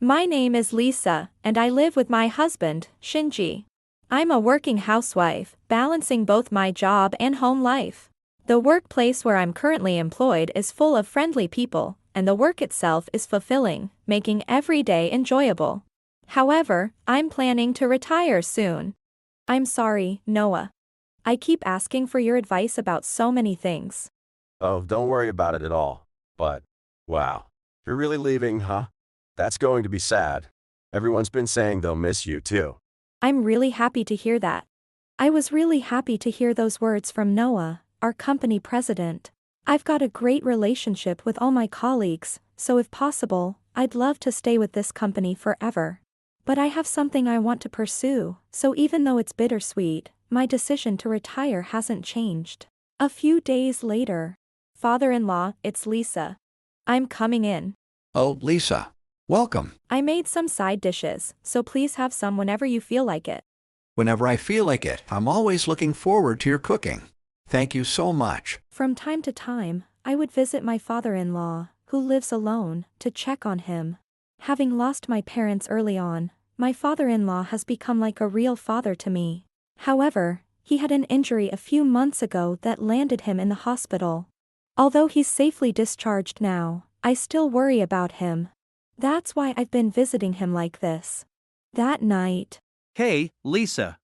My name is Lisa, and I live with my husband, Shinji. I'm a working housewife, balancing both my job and home life. The workplace where I'm currently employed is full of friendly people, and the work itself is fulfilling, making every day enjoyable. However, I'm planning to retire soon. I'm sorry, Noah. I keep asking for your advice about so many things. Oh, don't worry about it at all. But, wow. You're really leaving, huh? That's going to be sad. Everyone's been saying they'll miss you too. I'm really happy to hear that. I was really happy to hear those words from Noah, our company president. I've got a great relationship with all my colleagues, so if possible, I'd love to stay with this company forever. But I have something I want to pursue, so even though it's bittersweet, my decision to retire hasn't changed. A few days later. Father-in-law, it's Lisa. I'm coming in. Oh, Lisa. Welcome. I made some side dishes, so please have some whenever you feel like it. Whenever I feel like it, I'm always looking forward to your cooking. Thank you so much. From time to time, I would visit my father-in-law, who lives alone, to check on him. Having lost my parents early on, my father-in-law has become like a real father to me. However, he had an injury a few months ago that landed him in the hospital. Although he's safely discharged now, I still worry about him. That's why I've been visiting him like this. That night. Hey, Lisa.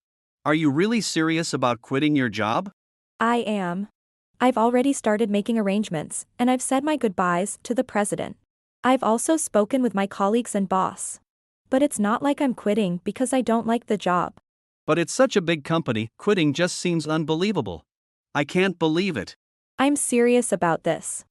Are you really serious about quitting your job? I am. I've already started making arrangements, and I've said my goodbyes to the president. I've also spoken with my colleagues and boss. But it's not like I'm quitting because I don't like the job. But it's such a big company, quitting just seems unbelievable. I can't believe it. I'm serious about this.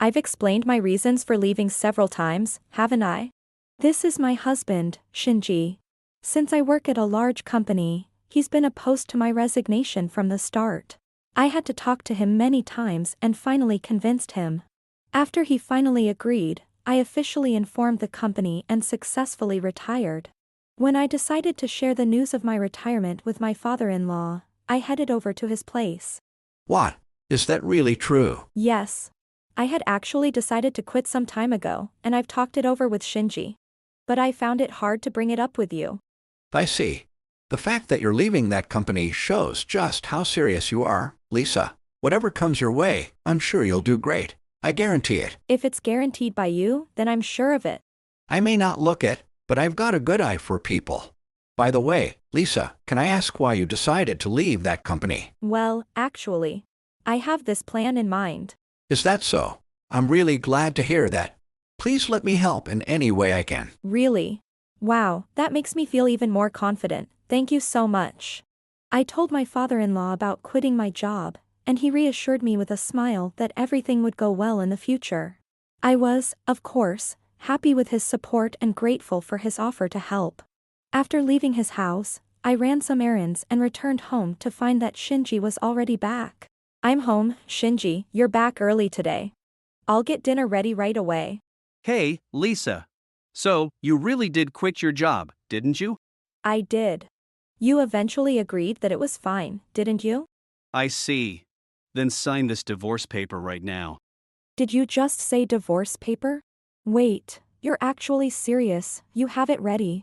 I've explained my reasons for leaving several times, haven't I? This is my husband, Shinji. Since I work at a large company, he's been opposed to my resignation from the start. I had to talk to him many times and finally convinced him. After he finally agreed, I officially informed the company and successfully retired. When I decided to share the news of my retirement with my father-in-law, I headed over to his place. What? Is that really true? Yes. I had actually decided to quit some time ago, and I've talked it over with Shinji. But I found it hard to bring it up with you. I see. The fact that you're leaving that company shows just how serious you are, Lisa. Whatever comes your way, I'm sure you'll do great. I guarantee it. If it's guaranteed by you, then I'm sure of it. I may not look it, but I've got a good eye for people. By the way, Lisa, can I ask why you decided to leave that company? Well, actually, I have this plan in mind. Is that so? I'm really glad to hear that. Please let me help in any way I can. Really? Wow, that makes me feel even more confident. Thank you so much. I told my father-in-law about quitting my job, and he reassured me with a smile that everything would go well in the future. I was, of course, happy with his support and grateful for his offer to help. After leaving his house, I ran some errands and returned home to find that Shinji was already back. I'm home, Shinji, you're back early today. I'll get dinner ready right away. Hey, Lisa. So, you really did quit your job, didn't you? I did. You eventually agreed that it was fine, didn't you? I see. Then sign this divorce paper right now. Did you just say divorce paper? Wait, you're actually serious, you have it ready.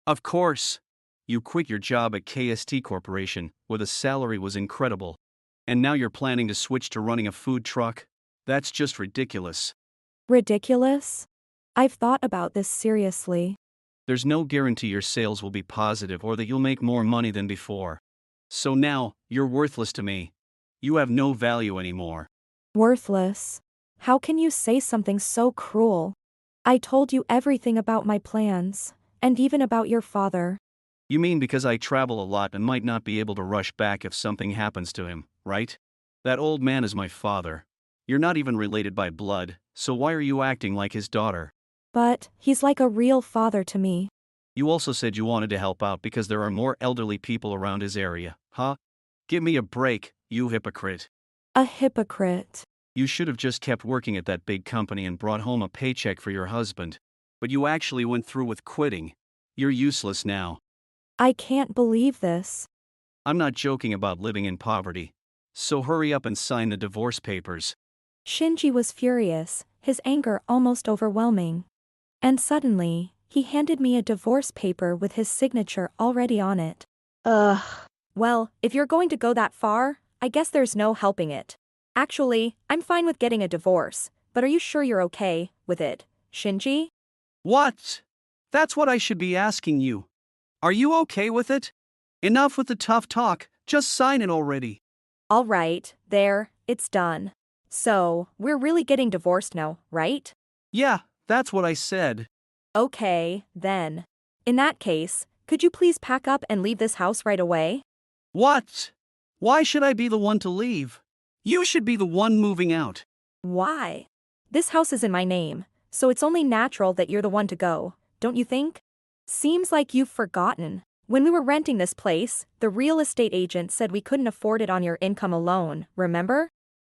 Of course. You quit your job at KST Corporation, where the salary was incredible. And now you're planning to switch to running a food truck? That's just ridiculous. Ridiculous? I've thought about this seriously. There's no guarantee your sales will be positive or that you'll make more money than before. So now, you're worthless to me. You have no value anymore. Worthless? How can you say something so cruel? I told you everything about my plans, and even about your father. You mean because I travel a lot and might not be able to rush back if something happens to him, right? That old man is my father. You're not even related by blood, so why are you acting like his daughter? But he's like a real father to me. You also said you wanted to help out because there are more elderly people around his area, huh? Give me a break, you hypocrite. A hypocrite. You should have just kept working at that big company and brought home a paycheck for your husband. But you actually went through with quitting. You're useless now. I can't believe this. I'm not joking about living in poverty. So hurry up and sign the divorce papers. Shinji was furious, his anger almost overwhelming. And suddenly, He handed me a divorce paper with his signature already on it. Ugh. Well, if you're going to go that far, I guess there's no helping it. Actually, I'm fine with getting a divorce, but are you sure you're okay with it, Shinji? What? That's what I should be asking you. Are you okay with it? Enough with the tough talk, just sign it already. All right, there, it's done. So, we're really getting divorced now, right? Yeah, that's what I said. Okay, then. In that case, could you please pack up and leave this house right away? What? Why should I be the one to leave? You should be the one moving out. Why? This house is in my name, so it's only natural that you're the one to go, don't you think? Seems like you've forgotten. When we were renting this place, the real estate agent said we couldn't afford it on your income alone, remember?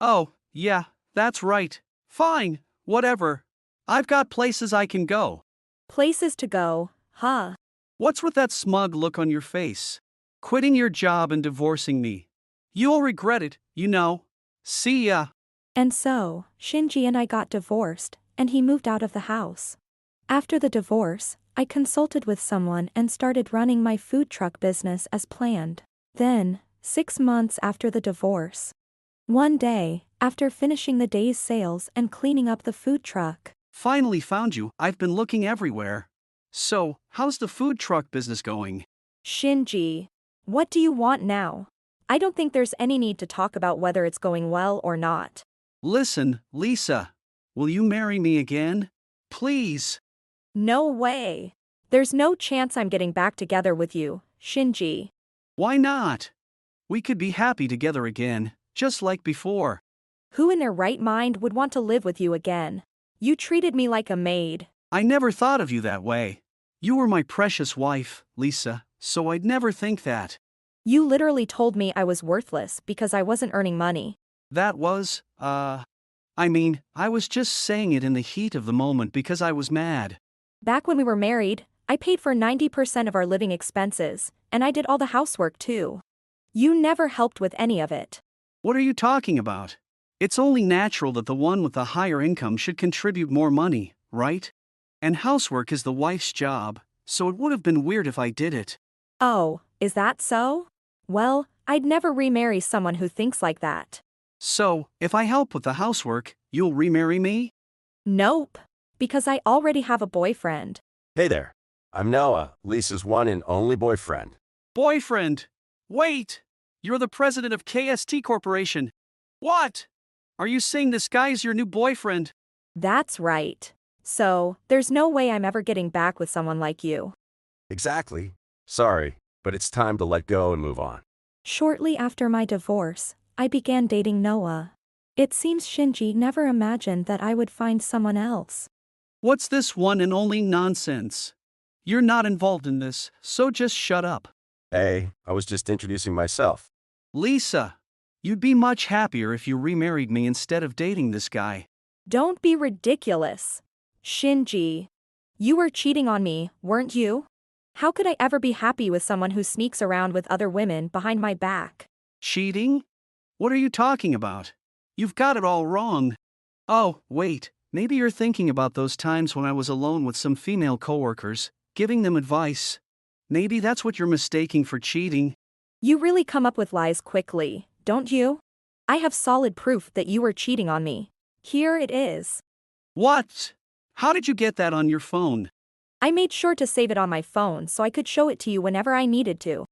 Oh, yeah, that's right. Fine, whatever. I've got places I can go. Places to go, huh? What's with that smug look on your face? Quitting your job and divorcing me. You'll regret it, you know. See ya. And so, Shinji and I got divorced, and he moved out of the house. After the divorce, I consulted with someone and started running my food truck business as planned. Then, 6 months after the divorce. One day, after finishing the day's sales and cleaning up the food truck. Finally found you. I've been looking everywhere. So, how's the food truck business going? Shinji, what do you want now? I don't think there's any need to talk about whether it's going well or not. Listen, Lisa. Will you marry me again? Please. No way. There's no chance I'm getting back together with you, Shinji. Why not? We could be happy together again, just like before. Who in their right mind would want to live with you again? You treated me like a maid. I never thought of you that way. You were my precious wife, Lisa, so I'd never think that. You literally told me I was worthless because I wasn't earning money. That was, I was just saying it in the heat of the moment because I was mad. Back when we were married, I paid for 90% of our living expenses, and I did all the housework too. You never helped with any of it. What are you talking about? It's only natural that the one with the higher income should contribute more money, right? And housework is the wife's job, so it would have been weird if I did it. Oh, is that so? Well, I'd never remarry someone who thinks like that. So, if I help with the housework, you'll remarry me? Nope. Because I already have a boyfriend. Hey there. I'm Noah, Lisa's one and only boyfriend. Boyfriend? Wait! You're the president of KST Corporation. What? Are you saying this guy is your new boyfriend? That's right. So, there's no way I'm ever getting back with someone like you. Exactly. Sorry, but it's time to let go and move on. Shortly after my divorce, I began dating Noah. It seems Shinji never imagined that I would find someone else. What's this one and only nonsense? You're not involved in this, so just shut up. Hey, I was just introducing myself. Lisa, you'd be much happier if you remarried me instead of dating this guy. Don't be ridiculous. Shinji. You were cheating on me, weren't you? How could I ever be happy with someone who sneaks around with other women behind my back? Cheating? What are you talking about? You've got it all wrong. Oh, wait, maybe you're thinking about those times when I was alone with some female coworkers, giving them advice. Maybe that's what you're mistaking for cheating. You really come up with lies quickly, don't you? I have solid proof that you were cheating on me. Here it is. What? How did you get that on your phone? I made sure to save it on my phone so I could show it to you whenever I needed to.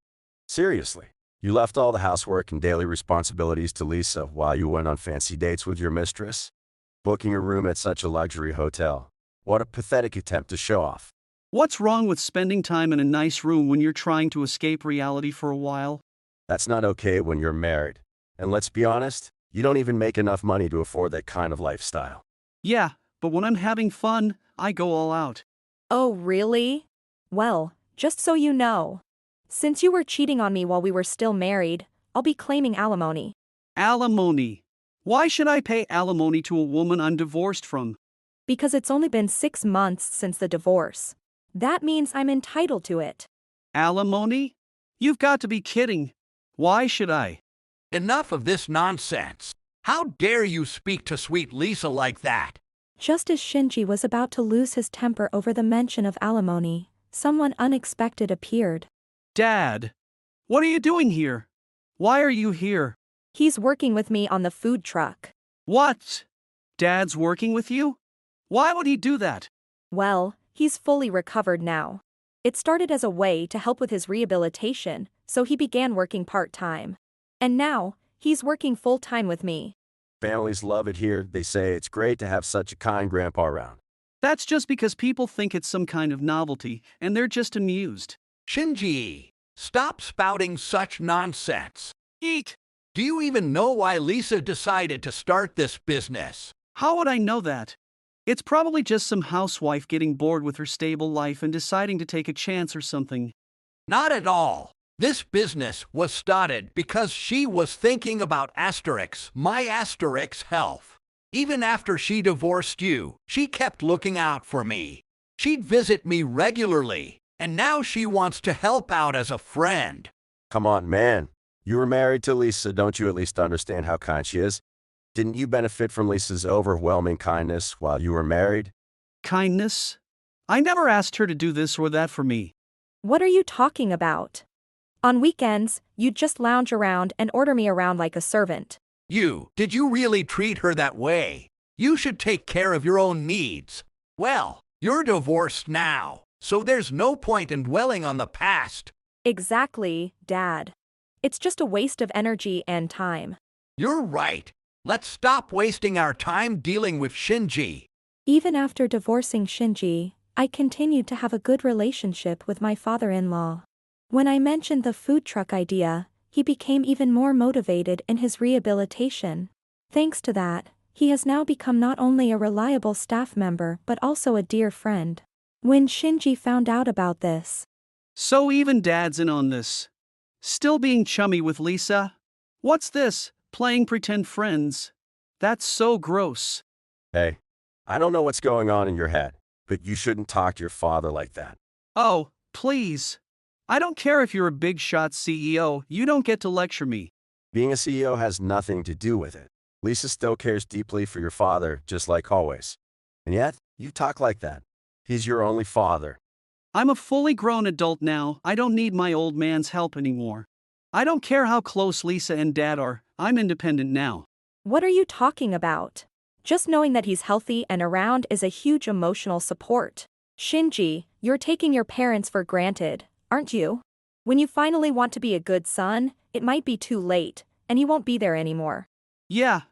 Seriously, you left all the housework and daily responsibilities to Lisa while you went on fancy dates with your mistress? Booking a room at such a luxury hotel. What a pathetic attempt to show off. What's wrong with spending time in a nice room when you're trying to escape reality for a while? That's not okay when you're married. And let's be honest, you don't even make enough money to afford that kind of lifestyle. Yeah, but when I'm having fun, I go all out. Oh, really? Well, just so you know. Since you were cheating on me while we were still married, I'll be claiming alimony. Alimony? Why should I pay alimony to a woman I'm divorced from? Because it's only been 6 months since the divorce. That means I'm entitled to it. Alimony? You've got to be kidding. Why should I? Enough of this nonsense. How dare you speak to sweet Lisa like that? Just as Shinji was about to lose his temper over the mention of alimony, someone unexpected appeared. Dad! What are you doing here? Why are you here? He's working with me on the food truck. What? Dad's working with you? Why would he do that? Well, he's fully recovered now. It started as a way to help with his rehabilitation, so he began working part-time. And now, he's working full-time with me. Families love it here. They say it's great to have such a kind grandpa around. That's just because people think it's some kind of novelty, and they're just amused. Shinji, stop spouting such nonsense. Eek! Do you even know why Lisa decided to start this business? How would I know that? It's probably just some housewife getting bored with her stable life and deciding to take a chance or something. Not at all. This business was started because she was thinking about my health. Even after she divorced you, she kept looking out for me. She'd visit me regularly, and now she wants to help out as a friend. Come on, man. You were married to Lisa. Don't you at least understand how kind she is? Didn't you benefit from Lisa's overwhelming kindness while you were married? Kindness? I never asked her to do this or that for me. What are you talking about? On weekends, you'd just lounge around and order me around like a servant. Did you really treat her that way? You should take care of your own needs. Well, you're divorced now, so there's no point in dwelling on the past. Exactly, Dad. It's just a waste of energy and time. You're right. Let's stop wasting our time dealing with Shinji. Even after divorcing Shinji, I continued to have a good relationship with my father-in-law. When I mentioned the food truck idea, he became even more motivated in his rehabilitation. Thanks to that, he has now become not only a reliable staff member but also a dear friend. When Shinji found out about this, So even Dad's in on this. Still being chummy with Lisa? What's this? Playing pretend friends? That's so gross. Hey, I don't know what's going on in your head, but you shouldn't talk to your father like that. Oh, please. I don't care if you're a big shot CEO, you don't get to lecture me. Being a CEO has nothing to do with it. Lisa still cares deeply for your father, just like always. And yet, you talk like that. He's your only father. I'm a fully grown adult now, I don't need my old man's help anymore. I don't care how close Lisa and Dad are, I'm independent now. what are you talking about? Just knowing that he's healthy and around is a huge emotional support. Shinji, you're taking your parents for granted, aren't you? When you finally want to be a good son, it might be too late, and he won't be there anymore. Yeah.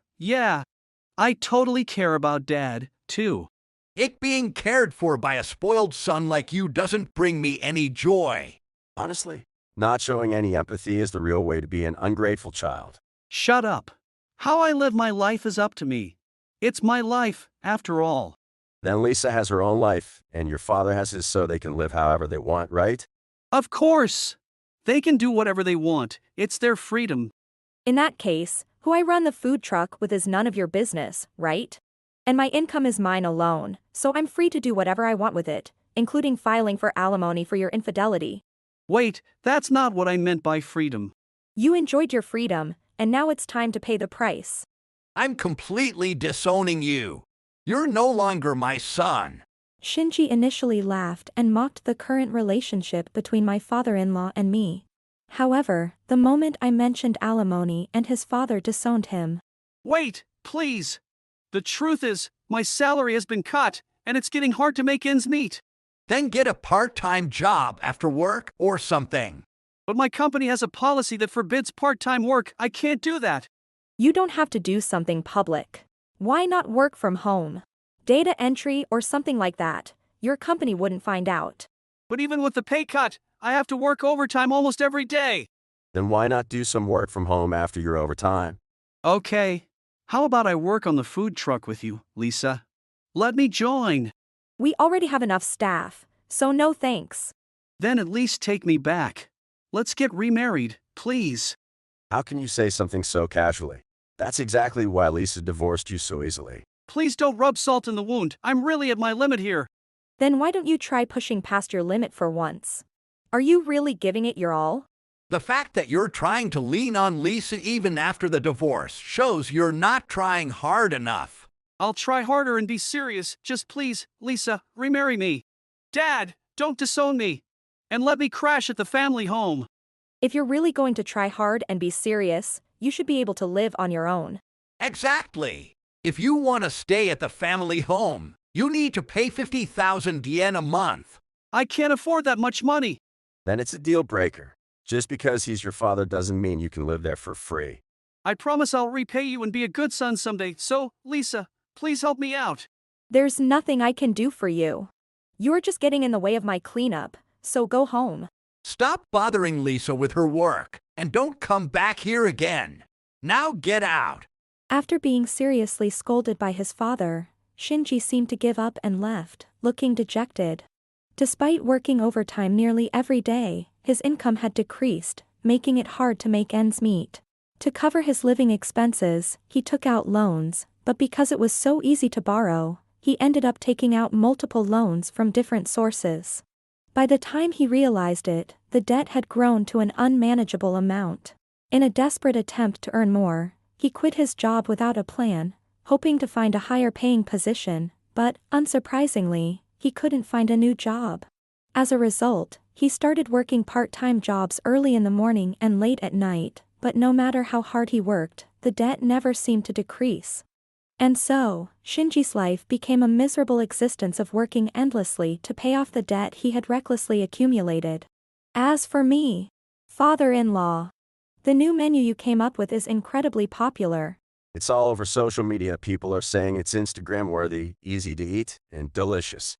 I totally care about Dad, too. It being cared for by a spoiled son like you doesn't bring me any joy. Honestly, not showing any empathy is the real way to be an ungrateful child. Shut up. How I live my life is up to me. It's my life, after all. Then Lisa has her own life, and your father has his so they can live however they want, right? Of course! They can do whatever they want, it's their freedom. In that case, who I run the food truck with is none of your business, right? And my income is mine alone, so I'm free to do whatever I want with it, including filing for alimony for your infidelity. Wait, that's not what I meant by freedom. You enjoyed your freedom, and now it's time to pay the price. I'm completely disowning you. You're no longer my son. Shinji initially laughed and mocked the current relationship between my father-in-law and me. However, the moment I mentioned alimony and his father disowned him. Wait, please! The truth is, my salary has been cut, and it's getting hard to make ends meet. Then get a part-time job after work or something. But my company has a policy that forbids part-time work, I can't do that. You don't have to do something public. Why not work from home? Data entry or something like that. Your company wouldn't find out. But even with the pay cut, I have to work overtime almost every day. Then why not do some work from home after your overtime? Okay. How about I work on the food truck with you, Lisa? Let me join. We already have enough staff, so no thanks. Then at least take me back. Let's get remarried, please. How can you say something so casually? That's exactly why Lisa divorced you so easily. Please don't rub salt in the wound, I'm really at my limit here. Then why don't you try pushing past your limit for once? Are you really giving it your all? The fact that you're trying to lean on Lisa even after the divorce shows you're not trying hard enough. I'll try harder and be serious. Just please, Lisa, remarry me. Dad, don't disown me. And let me crash at the family home. If you're really going to try hard and be serious, you should be able to live on your own. Exactly. If you want to stay at the family home, you need to pay 50,000 yen a month. I can't afford that much money. Then it's a deal breaker. Just because he's your father doesn't mean you can live there for free. I promise I'll repay you and be a good son someday. So, Lisa, please help me out. There's nothing I can do for you. You're just getting in the way of my cleanup, so go home. Stop bothering Lisa with her work, and don't come back here again. Now get out. After being seriously scolded by his father, Shinji seemed to give up and left, looking dejected. Despite working overtime nearly every day, his income had decreased, making it hard to make ends meet. To cover his living expenses, he took out loans, but because it was so easy to borrow, he ended up taking out multiple loans from different sources. By the time he realized it, the debt had grown to an unmanageable amount. In a desperate attempt to earn more, he quit his job without a plan, hoping to find a higher-paying position, but, unsurprisingly, he couldn't find a new job. As a result, he started working part-time jobs early in the morning and late at night, but no matter how hard he worked, the debt never seemed to decrease. And so, Shinji's life became a miserable existence of working endlessly to pay off the debt he had recklessly accumulated. As for me, father-in-law, the new menu you came up with is incredibly popular. It's all over social media. People are saying it's Instagram-worthy, easy to eat, and delicious.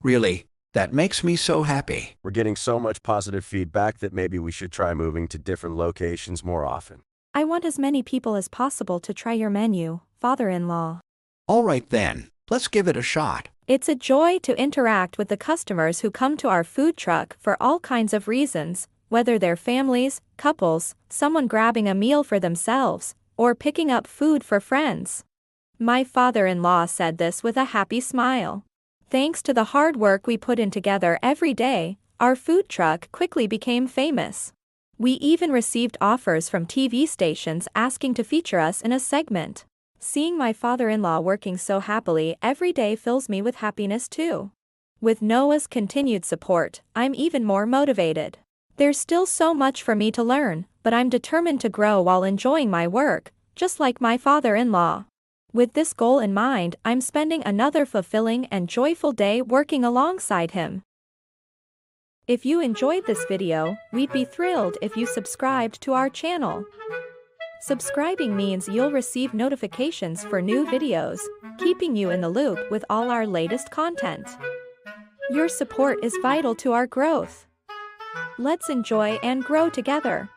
Really, that makes me so happy. We're getting so much positive feedback that maybe we should try moving to different locations more often. I want as many people as possible to try your menu, father-in-law. All right then, let's give it a shot. It's a joy to interact with the customers who come to our food truck for all kinds of reasons, whether they're families, couples, someone grabbing a meal for themselves, or picking up food for friends. My father-in-law said this with a happy smile. Thanks to the hard work we put in together every day, our food truck quickly became famous. We even received offers from TV stations asking to feature us in a segment. Seeing my father-in-law working so happily every day fills me with happiness too. With Noah's continued support, I'm even more motivated. There's still so much for me to learn, but I'm determined to grow while enjoying my work, just like my father-in-law. With this goal in mind, I'm spending another fulfilling and joyful day working alongside him. If you enjoyed this video, we'd be thrilled if you subscribed to our channel. Subscribing means you'll receive notifications for new videos, keeping you in the loop with all our latest content. Your support is vital to our growth. Let's enjoy and grow together.